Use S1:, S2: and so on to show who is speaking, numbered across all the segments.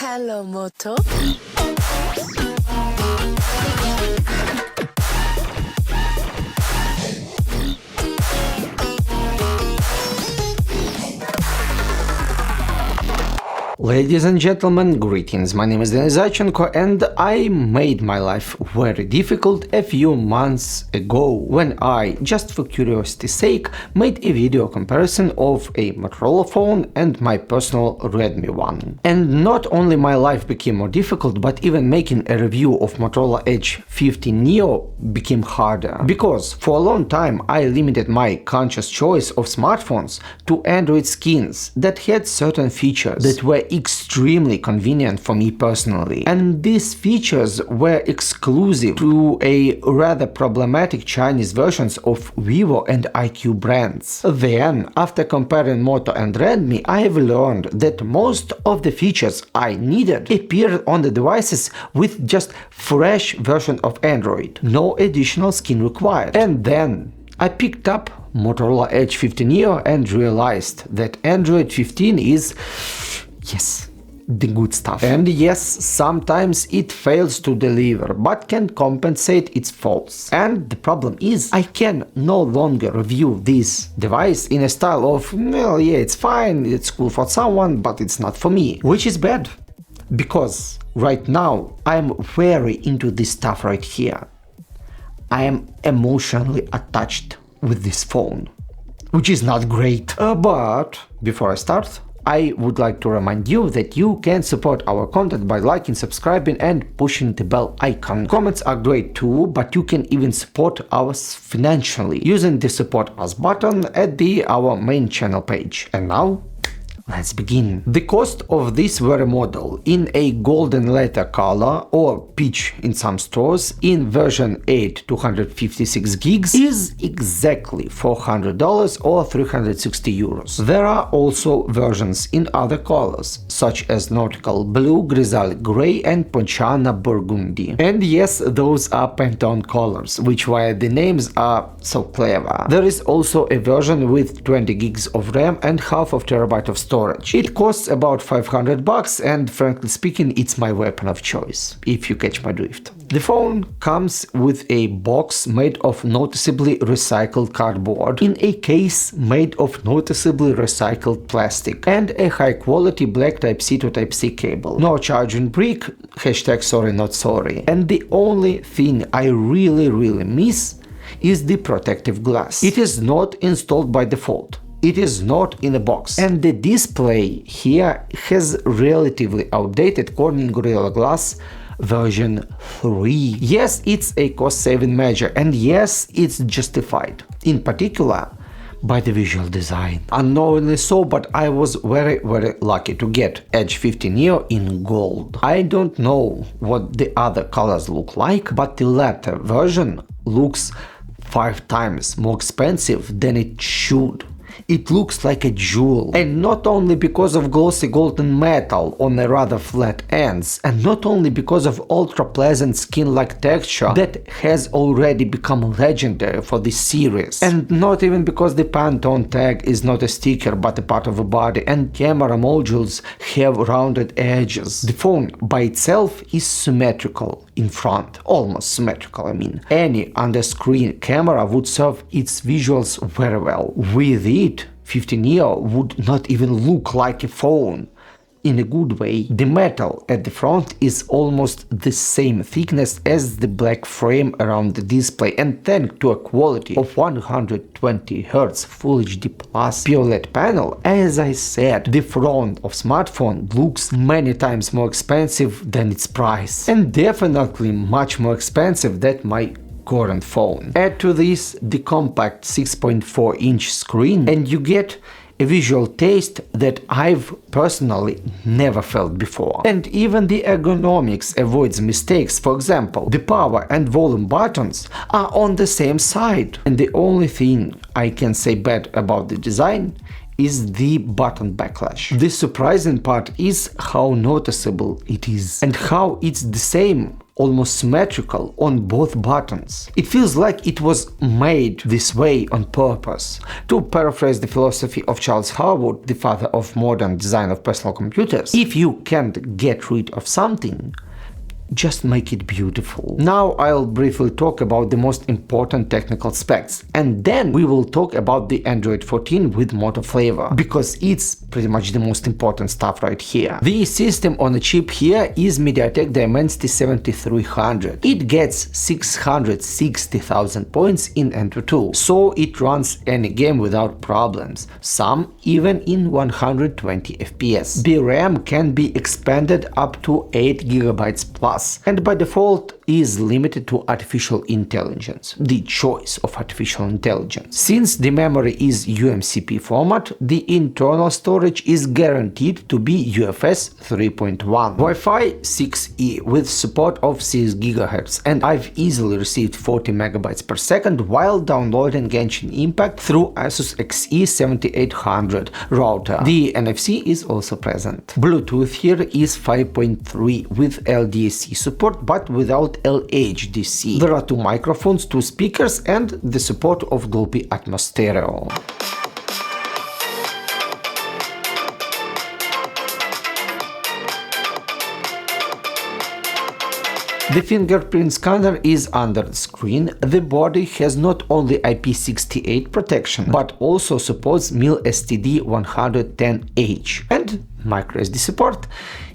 S1: Hello, Moto.
S2: Ladies and gentlemen, greetings. My name is Denis Zachenko and I made my life very difficult a few months ago when I, just for curiosity's sake, made a video comparison of a Motorola phone and my personal Redmi one. And not only my life became more difficult, but even making a review of Motorola Edge 50 Neo became harder. Because for a long time I limited my conscious choice of smartphones to Android skins that had certain features that were extremely convenient for me personally, and these features were exclusive to a rather problematic Chinese versions of Vivo and IQ brands. Then, after comparing Moto and Redmi, I have learned that most of the features I needed appeared on the devices with just fresh version of Android, no additional skin required. And then I picked up Motorola Edge 50 Neo and realized that Android 15 is, yes, the good stuff. And yes, sometimes it fails to deliver, but can compensate its faults. And the problem is, I can no longer review this device in a style of, well, yeah, it's fine, it's cool for someone, but it's not for me. Which is bad, because right now I'm very into this stuff right here. I am emotionally attached with this phone, which is not great. But before I start, I would like to remind you that you can support our content by liking, subscribing and pushing the bell icon. Comments are great too, but you can even support us financially using the support us button at our main channel page. And now, let's begin. The cost of this very model in a golden leather color or peach in some stores in version 8 256 gigs is exactly $400 or 360 euros. There are also versions in other colors such as nautical blue, grisaille gray and ponciana burgundy. And yes, those are Pantone colors, which why the names are so clever. There is also a version with 20 gigs of RAM and half of terabyte of storage. It costs about $500 and frankly speaking it's my weapon of choice, if you catch my drift. The phone comes with a box made of noticeably recycled cardboard in a case made of noticeably recycled plastic and a high quality black Type-C to Type-C cable. No charging brick, hashtag sorry not sorry. And the only thing I really miss is the protective glass. It is not installed by default. It is not in a box, and the display here has relatively outdated Corning Gorilla Glass version 3. Yes, it's a cost-saving measure, and yes, it's justified, in particular by the visual design. Unknowingly so, but I was very lucky to get Edge 50 Neo in gold. I don't know what the other colors look like, but the latter version looks 5 times more expensive than it should. It looks like a jewel, and not only because of glossy golden metal on the rather flat ends, and not only because of ultra pleasant skin-like texture that has already become legendary for this series, and not even because the Pantone tag is not a sticker but a part of a body, and camera modules have rounded edges. The phone by itself is symmetrical in front, almost symmetrical I mean. Any under-screen camera would serve its visuals very well. With it, 50 Neo would not even look like a phone. In a good way. The metal at the front is almost the same thickness as the black frame around the display, and thanks to a quality of 120Hz Full HD Plus POLED panel, as I said, the front of smartphone looks many times more expensive than its price, and definitely much more expensive than my current phone. Add to this the compact 6.4-inch screen and you get a visual taste that I've personally never felt before. And even the ergonomics avoids mistakes. For example, the power and volume buttons are on the same side. And the only thing I can say bad about the design is the button backlash. The surprising part is how noticeable it is and how it's the same almost symmetrical on both buttons. It feels like it was made this way on purpose. To paraphrase the philosophy of Charles Howard, the father of modern design of personal computers, if you can't get rid of something, just make it beautiful. Now I'll briefly talk about the most important technical specs, and then we will talk about the Android 14 with Moto flavor, because it's pretty much the most important stuff right here. The system on the chip here is MediaTek Dimensity 7300. It gets 660,000 points in Android 2, so it runs any game without problems, some even in 120 FPS. The RAM can be expanded up to 8 GB plus, and by default is limited to artificial intelligence, the choice of artificial intelligence. Since the memory is UMCP format, the internal storage is guaranteed to be UFS 3.1. Wi-Fi 6E with support of 6 GHz, and I've easily received 40 MB per second while downloading Genshin Impact through Asus XE7800 router. The NFC is also present. Bluetooth here is 5.3 with LDAC support but without LHDC. There are 2 microphones, 2 speakers, and the support of Dolby Atmos stereo. The fingerprint scanner is under the screen. The body has not only IP68 protection, but also supports MIL-STD110H, and microSD support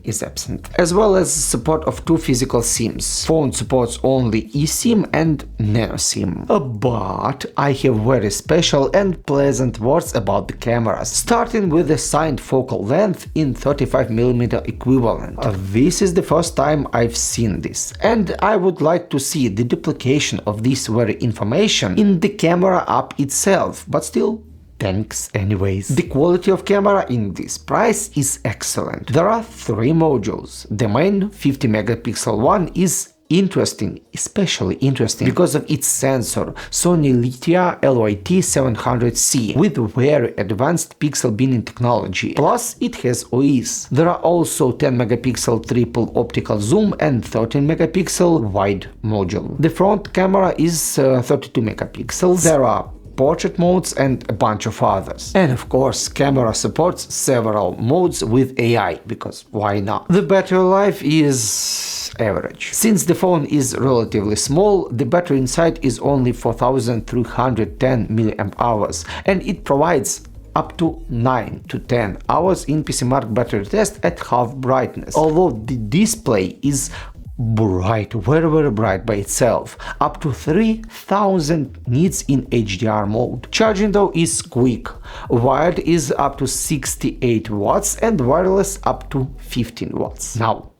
S2: is absent, as well as support of 2 physical SIMs. Phone supports only eSIM and Nano SIM. But I have very special and pleasant words about the cameras, starting with the signed focal length in 35mm equivalent. This is the first time I've seen this, and I would like to see the duplication of this very information in the camera app itself, but still, thanks anyways. The quality of camera in this price is excellent. There are 3 modules. The main 50 megapixel one is interesting, especially interesting because of its sensor, Sony Litia LYT700C, with very advanced pixel binning technology. Plus it has OIS. There are also 10 megapixel triple optical zoom and 13 megapixel wide module. The front camera is 32 megapixels. There are portrait modes and a bunch of others. And of course, camera supports several modes with AI, because why not? The battery life is average. Since the phone is relatively small, the battery inside is only 4310 mAh, and it provides up to 9 to 10 hours in PCMark battery test at half brightness, although the display is bright, very bright by itself, up to 3000 nits in HDR mode. Charging though is quick. Wired is up to 68 watts and wireless up to 15 watts. Now,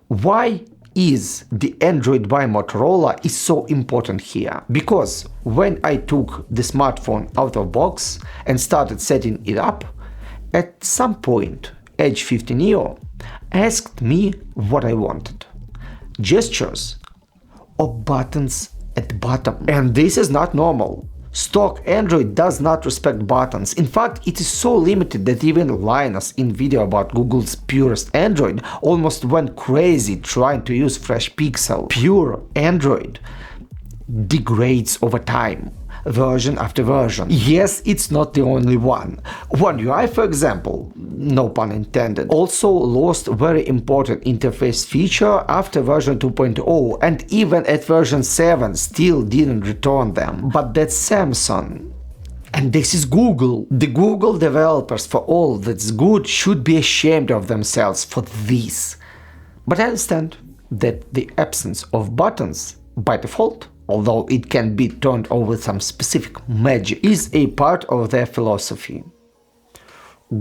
S2: why is the Android by Motorola is so important here? Because when I took the smartphone out of box and started setting it up, at some point Edge 50 Neo asked me what I wanted. Gestures or buttons at the bottom. And this is not normal. Stock Android does not respect buttons. In fact, it is so limited that even Linus, in video about Google's purest Android, almost went crazy trying to use Fresh Pixel. Pure Android degrades over time, version after version. Yes, it's not the only one. One UI, for example, no pun intended, also lost very important interface feature after version 2.0, and even at version 7 still didn't return them. But that's Samsung. And this is Google. The Google developers, for all that's good, should be ashamed of themselves for this. But I understand that the absence of buttons by default, although it can be turned on with some specific magic, is a part of their philosophy.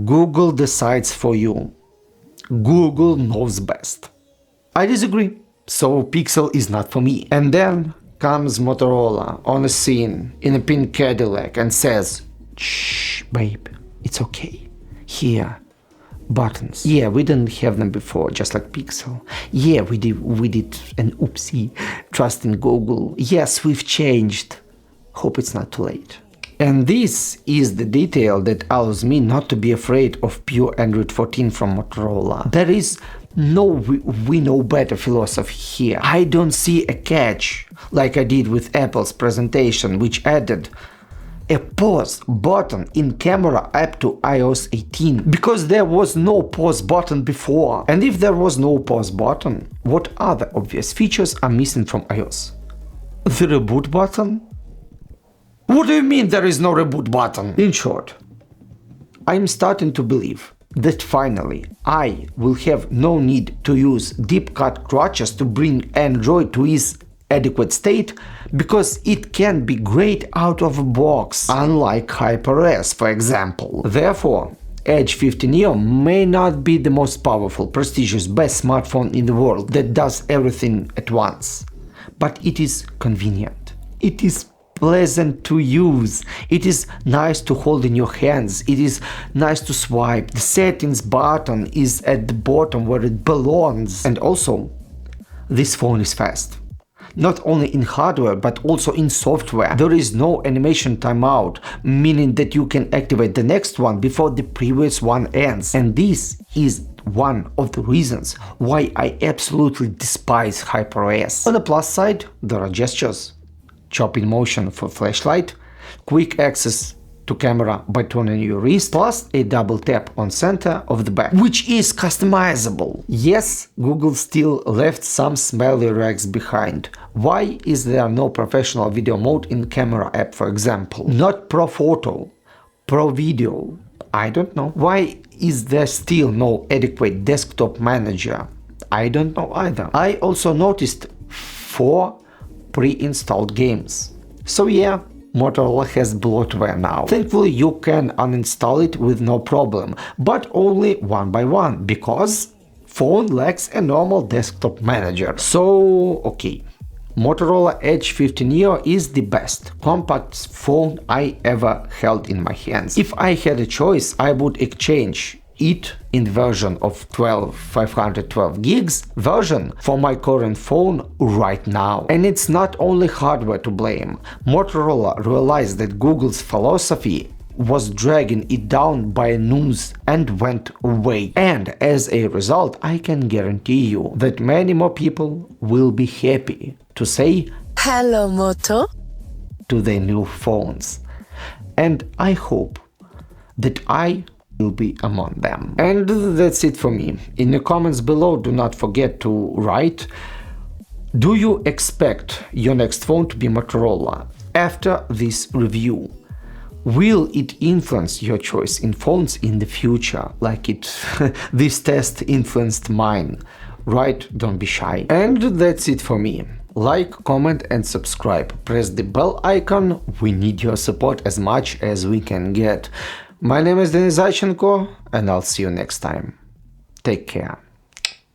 S2: Google decides for you. Google knows best. I disagree. So Pixel is not for me. And then comes Motorola on the scene in a pink Cadillac and says, "Shh, babe, it's okay. Here, buttons. Yeah, we didn't have them before, just like Pixel. Yeah, we did an oopsie. Trust in Google. Yes, we've changed. Hope it's not too late." And this is the detail that allows me not to be afraid of pure Android 14 from Motorola. There is No, we know better philosophy here. I don't see a catch, like I did with Apple's presentation, which added a pause button in camera app to iOS 18, because there was no pause button before. And if there was no pause button, what other obvious features are missing from iOS? The reboot button? What do you mean there is no reboot button? In short, I'm starting to believe that finally I will have no need to use deep cut crutches to bring Android to its adequate state, because it can be great out of a box, unlike HyperOS, for example. Therefore, Edge 50 Neo may not be the most powerful, prestigious, best smartphone in the world that does everything at once, but it is convenient. It is pleasant to use. It is nice to hold in your hands. It is nice to swipe. The settings button is at the bottom where it belongs. And also, this phone is fast. Not only in hardware, but also in software. There is no animation timeout, meaning that you can activate the next one before the previous one ends. And this is one of the reasons why I absolutely despise HyperOS. On the plus side, there are gestures. Chop in motion for flashlight, quick access to camera by turning your wrist, plus a double tap on center of the back, which is customizable. Yes, Google still left some smelly rags behind. Why is there no professional video mode in camera app, for example? Not pro photo, pro video? I don't know. Why is there still no adequate desktop manager? I don't know either. I also noticed 4 pre-installed games. So yeah, Motorola has bloatware now. Thankfully, you can uninstall it with no problem, but only one by one, because phone lacks a normal desktop manager. So, okay, Motorola Edge 50 Neo is the best compact phone I ever held in my hands. If I had a choice, I would exchange it in version of 512 gigs version for my current phone right now. And it's not only hardware to blame. Motorola realized that Google's philosophy was dragging it down by a noose and went away. And as a result, I can guarantee you that many more people will be happy to say
S1: "Hello, Moto"
S2: to their new phones. And I hope that I will be among them. And that's it for me. In the comments below, do not forget to write, do you expect your next phone to be Motorola after this review? Will it influence your choice in phones in the future, like this test influenced mine? Right? Don't be shy. And that's it for me. Like, comment and subscribe. Press the bell icon. We need your support as much as we can get. My name is Denis Zachenko, and I'll see you next time. Take care.